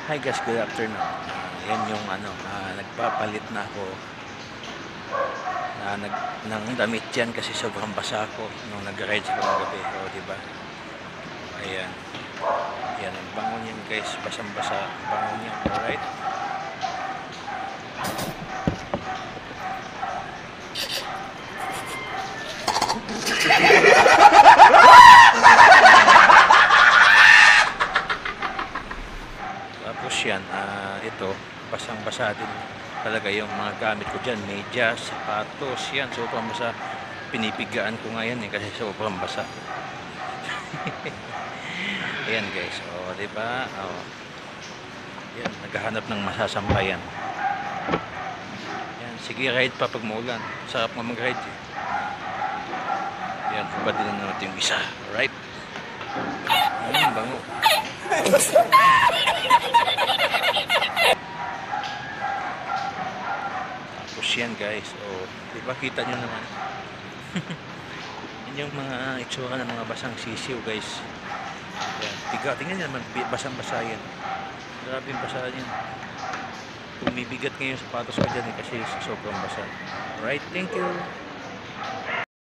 Hi guys, good afternoon. Yan yung nagpapalit na ako ng damit yan kasi sobrang basa ako nung nag-ride sa gabi. O, diba? Ayan. Yan, ang bangon yan guys. Basang-basa ang bangon yan. Alright? Tapos yan, ito, basang-basa din talaga yung mga gamit ko dyan. Medyas, sapatos, yan, sobrang basa. Pinipigaan ko nga yan kasi sobrang basa. Ayan guys, o diba? O, yan, naghahanap ng masasampayan. Yan, sige ride pa pag maulan. Sarap nga mag-ride eh. Yan, pabadilan na natin yung isa. Alright? Bango. Tapos yan guys, o diba kita nyo naman. Yan yung mga itsura ng mga basang sisiw guys. Yan, tingnan nyo naman, basang-basa yan. Grabe yung basa yan. Bumibigat ngayon sapatos ko dyan kasi sobrang basa. Alright, thank you.